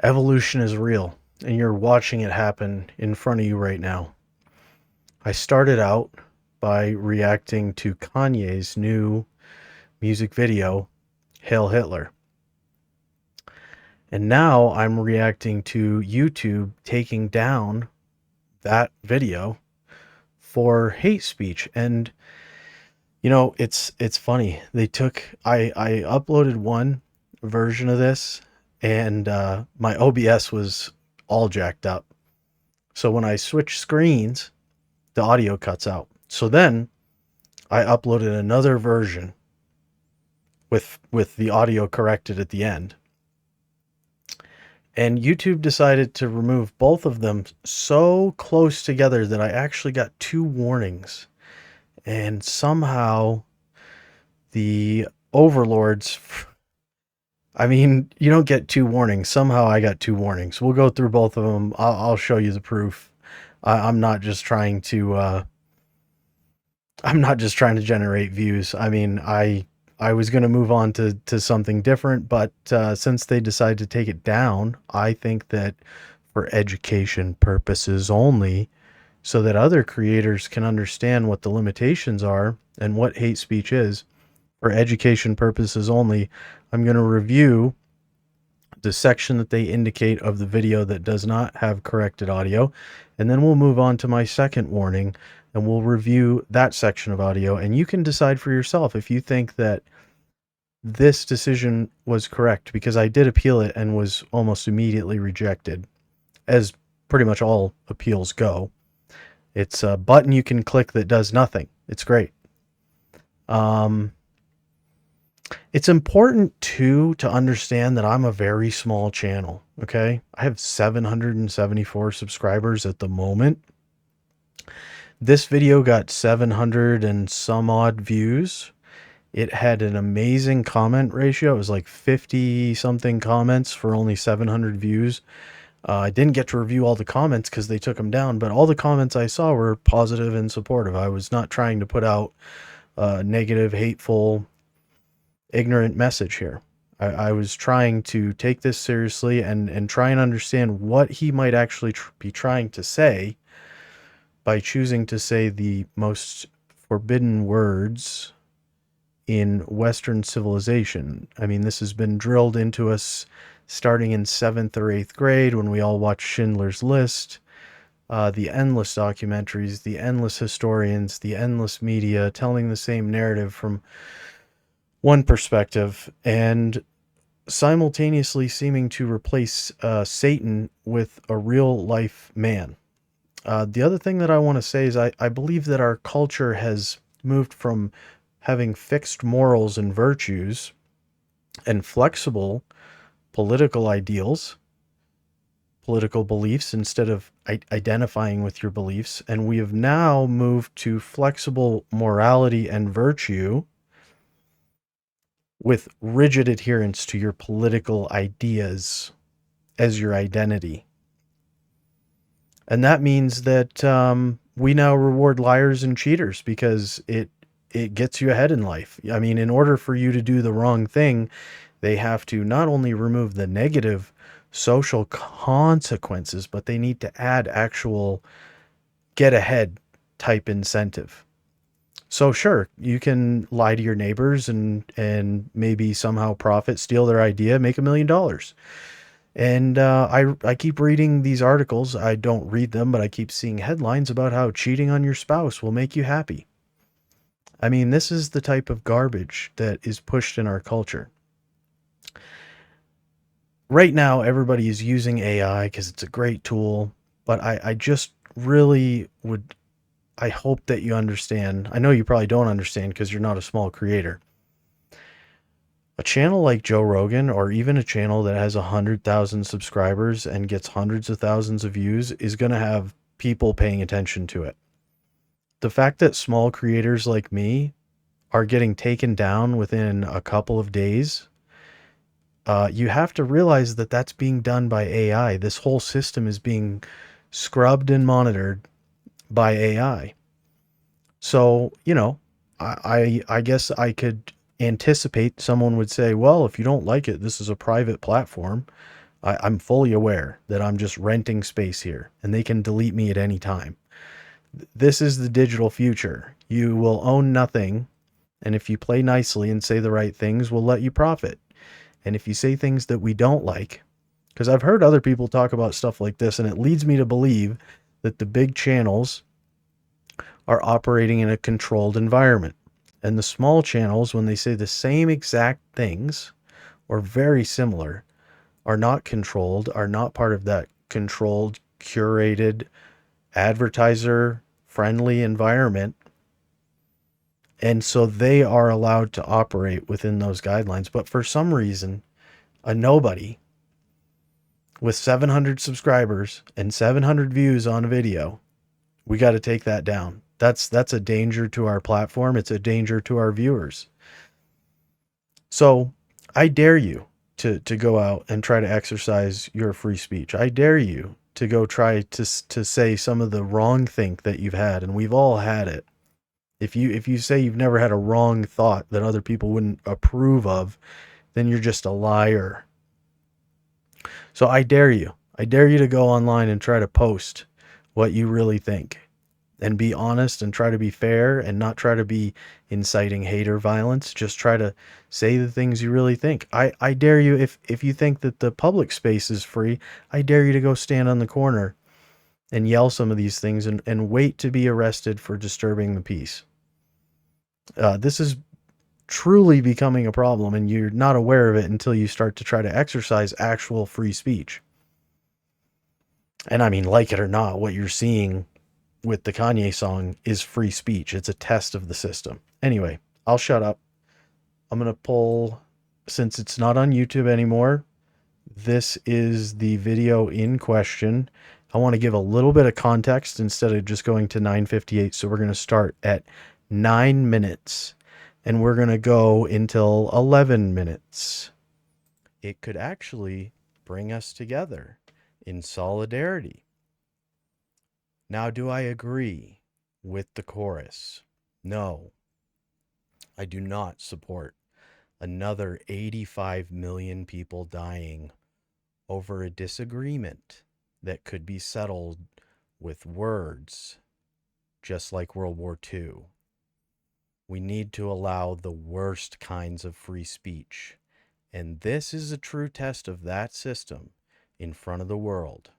Evolution is real, and you're watching it happen in front of you right now. I started out by reacting to Kanye's new music video, Hail Hitler. And now I'm reacting to YouTube taking down that video for hate speech. And it's funny. I uploaded one version of this, and my OBS was all jacked up. So when I switch screens, the audio cuts out. So then I uploaded another version with the audio corrected at the end. And YouTube decided to remove both of them so close together that I actually got two warnings. And somehow the overlords, I mean, you don't get two warnings. Somehow I got two warnings. We'll go through both of them. I'll show you the proof. I'm not just trying to generate views. I mean, I was going to move on to something different, but since they decided to take it down, I think that for education purposes only, so that other creators can understand what the limitations are and what hate speech is, for education purposes only, I'm going to review the section that they indicate of the video that does not have corrected audio, and then we'll move on to my second warning, and we'll review that section of audio, and you can decide for yourself if you think that this decision was correct, because I did appeal it and was almost immediately rejected, as pretty much all appeals go. It's a button you can click that does nothing. It's great. It's important too to understand that I'm a very small channel. Okay, I have 774 subscribers at the moment. This video got 700 and some odd views. It had an amazing comment ratio. It was like 50 something comments for only 700 views. I didn't get to review all the comments because they took them down, but all the comments I saw were positive and supportive. I was not trying to put out a negative, hateful, ignorant message here. I was trying to take this seriously and try and understand what he might actually be trying to say by choosing to say the most forbidden words in Western civilization. I mean, this has been drilled into us starting in 7th or 8th grade when we all watched Schindler's List, the endless documentaries, the endless historians, the endless media telling the same narrative from one perspective and simultaneously seeming to replace Satan with a real life man. The other thing that I want to say is I believe that our culture has moved from having fixed morals and virtues and flexible political ideals, political beliefs, instead of identifying with your beliefs. And we have now moved to flexible morality and virtue with rigid adherence to your political ideas as your identity. And that means that we now reward liars and cheaters because it gets you ahead in life. I mean, in order for you to do the wrong thing, they have to not only remove the negative social consequences, but they need to add actual get ahead type incentive. So sure, you can lie to your neighbors and maybe somehow profit, steal their idea, make $1 million. And I keep reading these articles. I don't read them, but I keep seeing headlines about how cheating on your spouse will make you happy. I mean, this is the type of garbage that is pushed in our culture. Right now, everybody is using AI because it's a great tool, but I just really would, I hope that you understand. I know you probably don't understand because you're not a small creator. A channel like Joe Rogan, or even a channel that has 100,000 subscribers and gets hundreds of thousands of views, is going to have people paying attention to it. The fact that small creators like me are getting taken down within a couple of days, you have to realize that that's being done by AI. This whole system is being scrubbed and monitored by AI. So, I guess I could anticipate someone would say, well, if you don't like it, this is a private platform. I'm fully aware that I'm just renting space here and they can delete me at any time. This is the digital future. You will own nothing. And if you play nicely and say the right things, we'll let you profit. And if you say things that we don't like, because I've heard other people talk about stuff like this, and it leads me to believe that the big channels are operating in a controlled environment. And the small channels, when they say the same exact things or very similar, are not controlled, are not part of that controlled, curated, advertiser friendly environment. And so they are allowed to operate within those guidelines. But for some reason, a nobody with 700 subscribers and 700 views on a video, we got to take that down. That's a danger to our platform. It's a danger to our viewers. So I dare you to go out and try to exercise your free speech. I dare you to go try to say some of the wrong think that you've had, and we've all had it. If you say you've never had a wrong thought that other people wouldn't approve of, then you're just a liar. So I dare you. I dare you to go online and try to post what you really think and be honest and try to be fair and not try to be inciting hate or violence. Just try to say the things you really think. I dare you, if you think that the public space is free, I dare you to go stand on the corner and yell some of these things and wait to be arrested for disturbing the peace. This is truly becoming a problem, and you're not aware of it until you start to try to exercise actual free speech. And I mean, like it or not, what you're seeing with the Kanye song is free speech. It's a test of the system. Anyway, I'll shut up. I'm going to pull, since it's not on YouTube anymore, this is the video in question. I want to give a little bit of context instead of just going to 9:58. So we're going to start at 9 minutes and we're going to go until 11 minutes. It could actually bring us together in solidarity. Now, do I agree with the chorus? No, I do not support another 85 million people dying over a disagreement that could be settled with words, just like World War II. We need to allow the worst kinds of free speech, and this is a true test of that system in front of the world.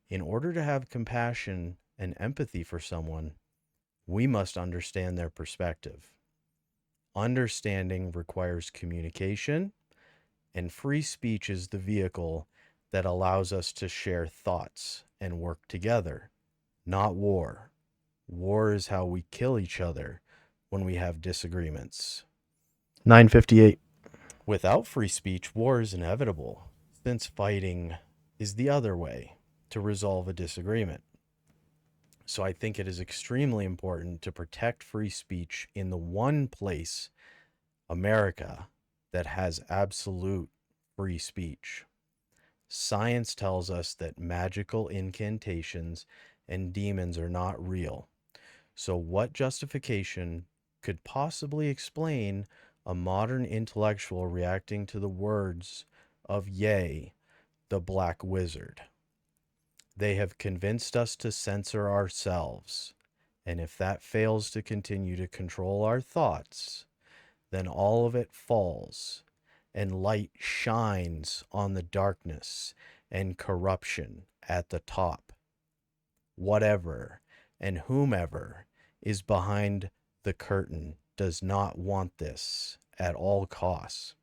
In order to have compassion and empathy for someone, we must understand their perspective. Understanding requires communication, and free speech is the vehicle that allows us to share thoughts and work together, not war. War is how we kill each other when we have disagreements. 9:58. Without free speech, war is inevitable, since fighting is the other way to resolve a disagreement. So I think it is extremely important to protect free speech in the one place, America, that has absolute free speech. Science tells us that magical incantations and demons are not real. So what justification could possibly explain a modern intellectual reacting to the words of Ye, the Black Wizard? They have convinced us to censor ourselves, and if that fails to continue to control our thoughts, then all of it falls, and light shines on the darkness and corruption at the top. Whatever and whomever is behind the curtain does not want this at all costs.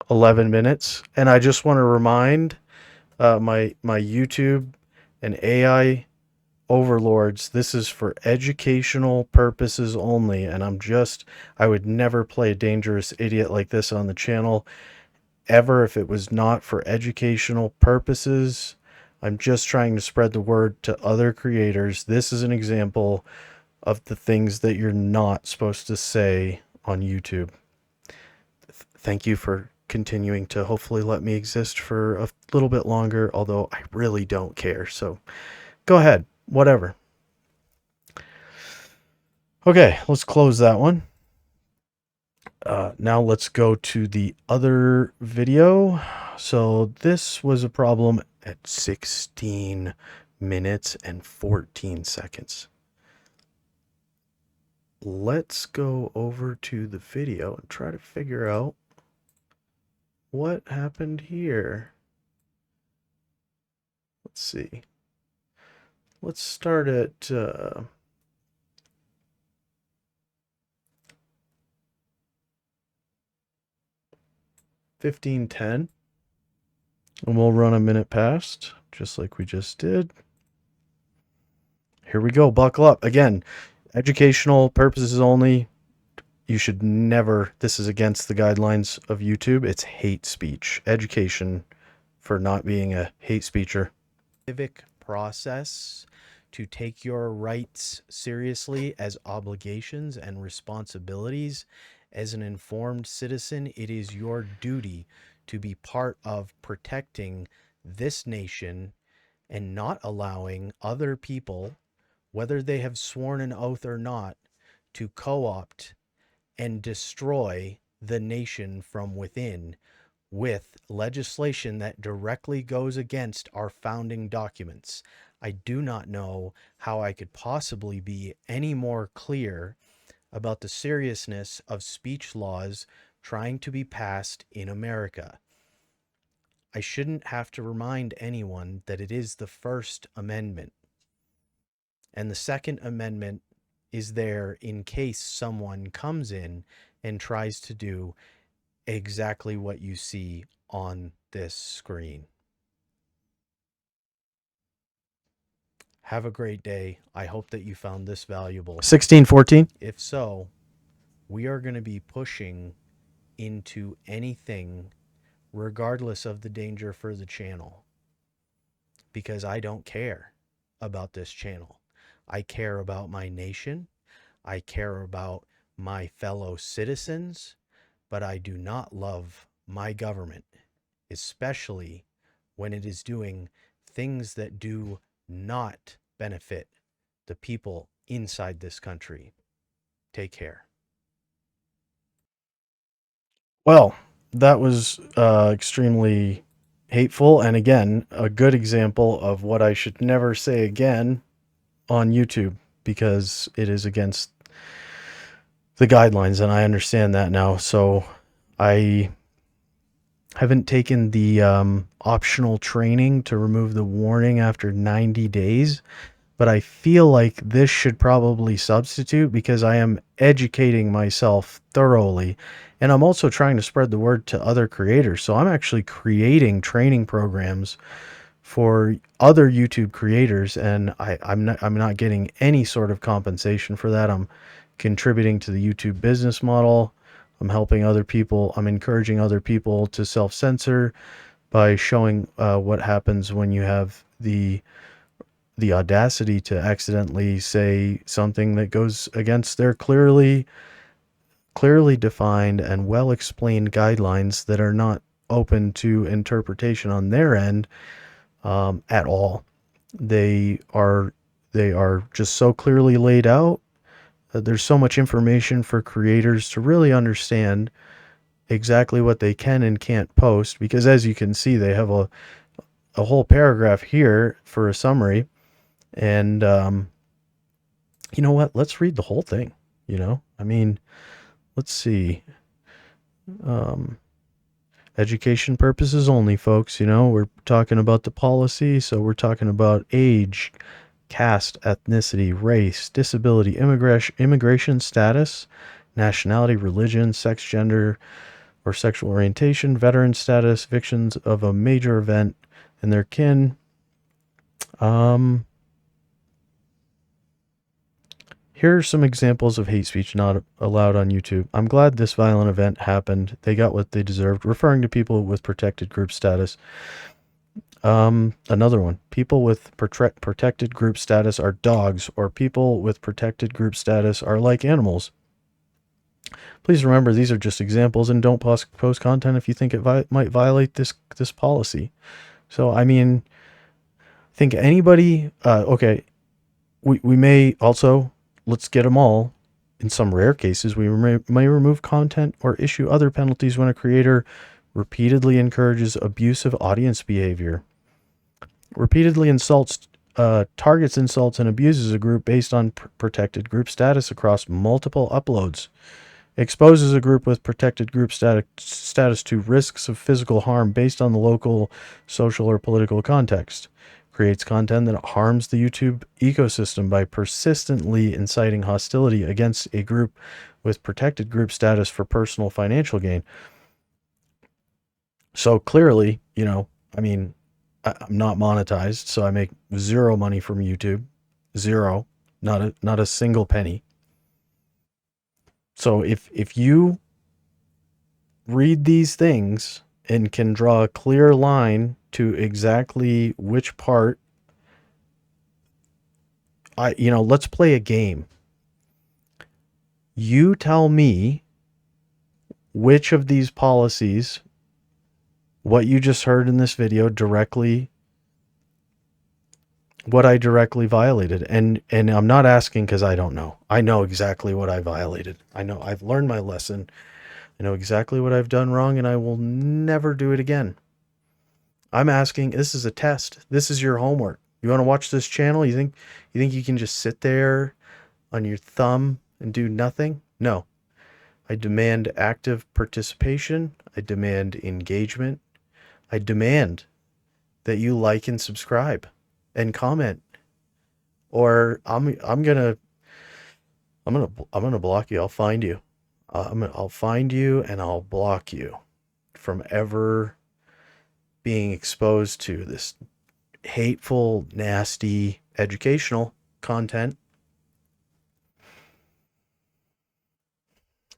11 minutes, and I just want to remind my YouTube and AI overlords, this is for educational purposes only, and I would never play a dangerous idiot like this on the channel ever if it was not for educational purposes. I'm just trying to spread the word to other creators. This is an example of the things that you're not supposed to say on YouTube. Thank you for continuing to hopefully let me exist for a little bit longer, although I really don't care. So go ahead, whatever. Okay, let's close that one. Now let's go to the other video. So this was a problem at 16 minutes and 14 seconds. Let's go over to the video and try to figure out what happened here. Let's see. Let's start at 15:10, and we'll run a minute past, just like we just did. Here we go. Buckle up. Again, educational purposes only. You should never, this is against the guidelines of YouTube. It's hate speech. Education for not being a hate speecher. Civic process to take your rights seriously as obligations and responsibilities. As an informed citizen, it is your duty to be part of protecting this nation and not allowing other people, whether they have sworn an oath or not, to co-opt and destroy the nation from within with legislation that directly goes against our founding documents. I do not know how I could possibly be any more clear about the seriousness of speech laws trying to be passed in America. I shouldn't have to remind anyone that it is the First Amendment. And the Second Amendment is there in case someone comes in and tries to do exactly what you see on this screen. Have a great day. I hope that you found this valuable. 1614. If so, we are going to be pushing into anything regardless of the danger for the channel, because I don't care about this channel. I care about my nation. I care about my fellow citizens, but I do not love my government, especially when it is doing things that do not benefit the people inside this country. Take care. Well, that was extremely hateful, and again, a good example of what I should never say again on YouTube, because it is against the guidelines, and I understand that now. So I haven't taken the optional training to remove the warning after 90 days, but I feel like this should probably substitute, because I am educating myself thoroughly, and I'm also trying to spread the word to other creators. So I'm actually creating training programs for other YouTube creators, and I'm not getting any sort of compensation for that. I'm contributing to the YouTube business model. I'm helping other people. I'm encouraging other people to self-censor by showing what happens when you have the audacity to accidentally say something that goes against their clearly defined and well explained guidelines that are not open to interpretation on their end at all. They are just so clearly laid out. There's so much information for creators to really understand exactly what they can and can't post, because as you can see, they have a whole paragraph here for a summary. And you know what? Let's read the whole thing. I mean, let's see. Education purposes only, folks. We're talking about the policy, so we're talking about age, caste, ethnicity, race, disability, immigration status, nationality, religion, sex, gender, or sexual orientation, veteran status, victims of a major event, and their kin. Here are some examples of hate speech not allowed on YouTube. I'm glad this violent event happened. They got what they deserved, referring to people with protected group status. Another one. People with protected group status are dogs, or people with protected group status are like animals. Please remember, these are just examples, and don't post content if you think it might violate this policy. So, I mean, think anybody, okay, we may also, let's get them all. In some rare cases, we may remove content or issue other penalties when a creator repeatedly encourages abusive audience behavior, repeatedly targets, insults, and abuses a group based on protected group status across multiple uploads, exposes a group with protected group status to risks of physical harm based on the local, social, or political context, creates content that harms the YouTube ecosystem by persistently inciting hostility against a group with protected group status for personal financial gain. So clearly, I mean, I'm not monetized, so I make zero money from YouTube. Zero. Not a single penny. So if you read these things and can draw a clear line to exactly which part, let's play a game. You tell me which of these policies, what you just heard in this video, what I directly violated. And I'm not asking because I don't know. I know exactly what I violated. I know I've learned my lesson. I know exactly what I've done wrong, and I will never do it again. I'm asking, this is a test. This is your homework. You want to watch this channel? You think you can just sit there on your thumb and do nothing? No. I demand active participation. I demand engagement. I demand that you like and subscribe and comment, or I'm gonna block you. I'll find you. I'll find you and I'll block you from ever being exposed to this hateful, nasty, educational content.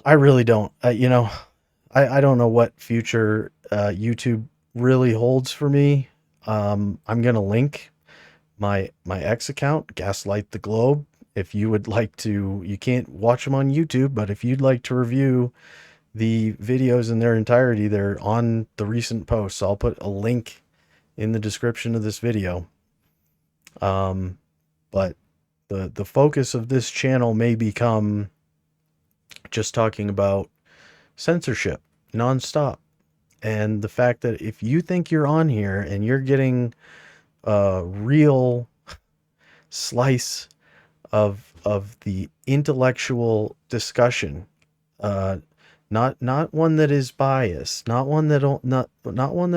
I really don't. I don't know what future YouTube really holds for me. I'm gonna link my X account, Gaslight the Globe. If you would like to, you can't watch them on YouTube, but if you'd like to review the videos in their entirety, they're on the recent posts. I'll put a link in the description of this video. But the focus of this channel may become just talking about censorship nonstop. And the fact that if you think you're on here and you're getting a real slice of the intellectual discussion, not one that is biased, not one that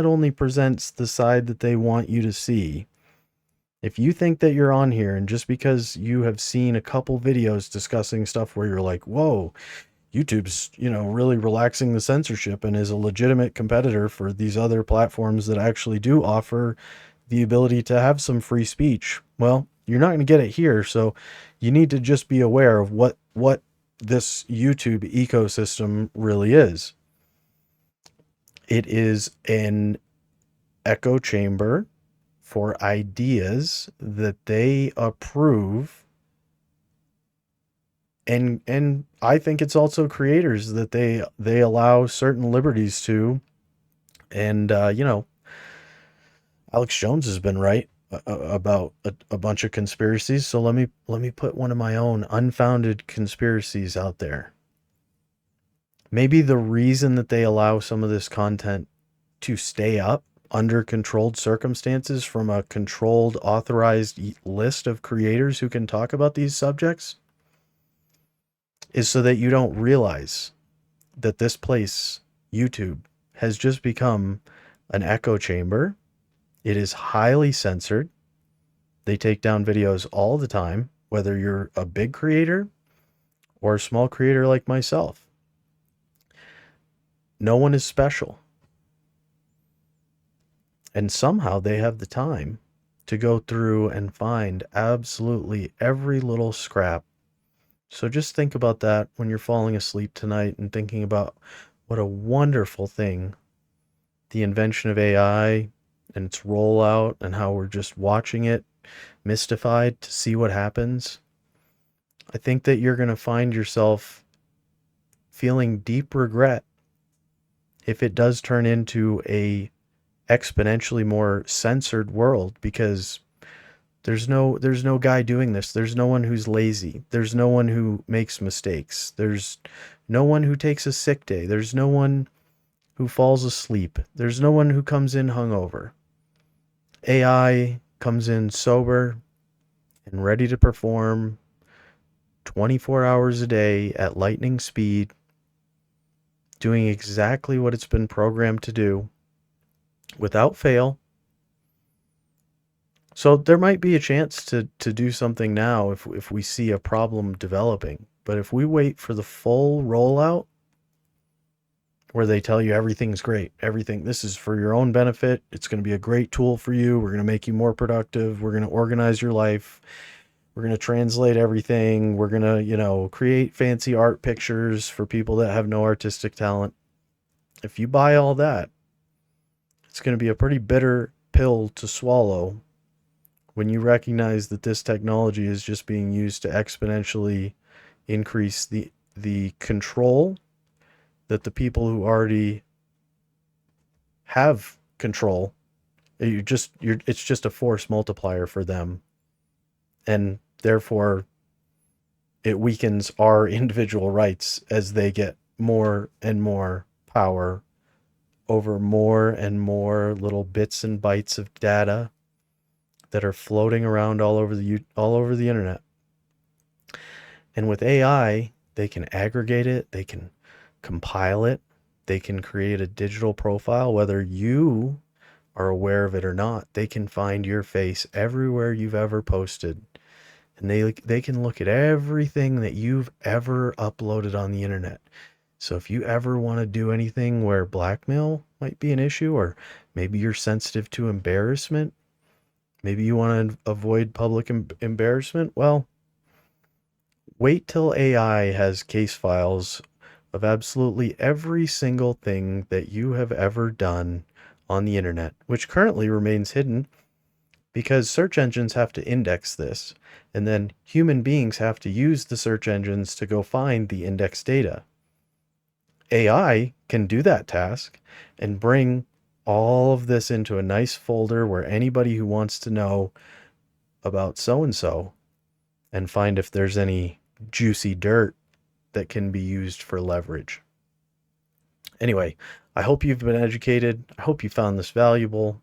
only presents the side that they want you to see. If you think that you're on here and just because you have seen a couple videos discussing stuff where you're like, whoa, YouTube's, really relaxing the censorship and is a legitimate competitor for these other platforms that actually do offer the ability to have some free speech. Well, you're not going to get it here. So you need to just be aware of what this YouTube ecosystem really is. It is an echo chamber for ideas that they approve. And I think it's also creators that they allow certain liberties to. And, Alex Jones has been right about a bunch of conspiracies. So let me put one of my own unfounded conspiracies out there. Maybe the reason that they allow some of this content to stay up under controlled circumstances from a controlled, authorized list of creators who can talk about these subjects is so that you don't realize that this place, YouTube, has just become an echo chamber. It is highly censored. They take down videos all the time, whether you're a big creator or a small creator like myself. No one is special. And somehow they have the time to go through and find absolutely every little scrap. So just think about that when you're falling asleep tonight and thinking about what a wonderful thing the invention of AI and its rollout and how we're just watching it mystified to see what happens. I think that you're going to find yourself feeling deep regret if it does turn into a exponentially more censored world, because There's no guy doing this. There's no one who's lazy. There's no one who makes mistakes. There's no one who takes a sick day. There's no one who falls asleep. There's no one who comes in hungover. AI comes in sober and ready to perform 24 hours a day at lightning speed, doing exactly what it's been programmed to do without fail. So there might be a chance to do something now if we see a problem developing. But if we wait for the full rollout where they tell you everything's great, everything, this is for your own benefit, it's going to be a great tool for you, we're going to make you more productive, we're going to organize your life, we're going to translate everything, we're going to, create fancy art pictures for people that have no artistic talent. If you buy all that, it's going to be a pretty bitter pill to swallow when you recognize that this technology is just being used to exponentially increase the control that the people who already have control, it's just a force multiplier for them, and therefore it weakens our individual rights as they get more and more power over more and more little bits and bytes of data that are floating around all over the internet. And with AI, they can aggregate it, they can compile it, they can create a digital profile, whether you are aware of it or not. They can find your face everywhere you've ever posted. And they can look at everything that you've ever uploaded on the internet. So if you ever want to do anything where blackmail might be an issue, or maybe you're sensitive to embarrassment, maybe you want to avoid public embarrassment, well, wait till AI has case files of absolutely every single thing that you have ever done on the internet, which currently remains hidden because search engines have to index this, and then human beings have to use the search engines to go find the index data. AI can do that task and bring all of this into a nice folder where anybody who wants to know about so-and-so and find if there's any juicy dirt that can be used for leverage. Anyway, I hope you've been educated. I hope you found this valuable.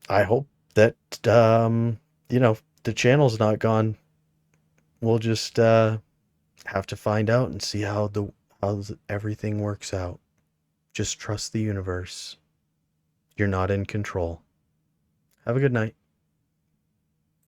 I hope that the channel's not gone. We'll just have to find out and see how everything works out. Just trust the universe. You're not in control. Have a good night.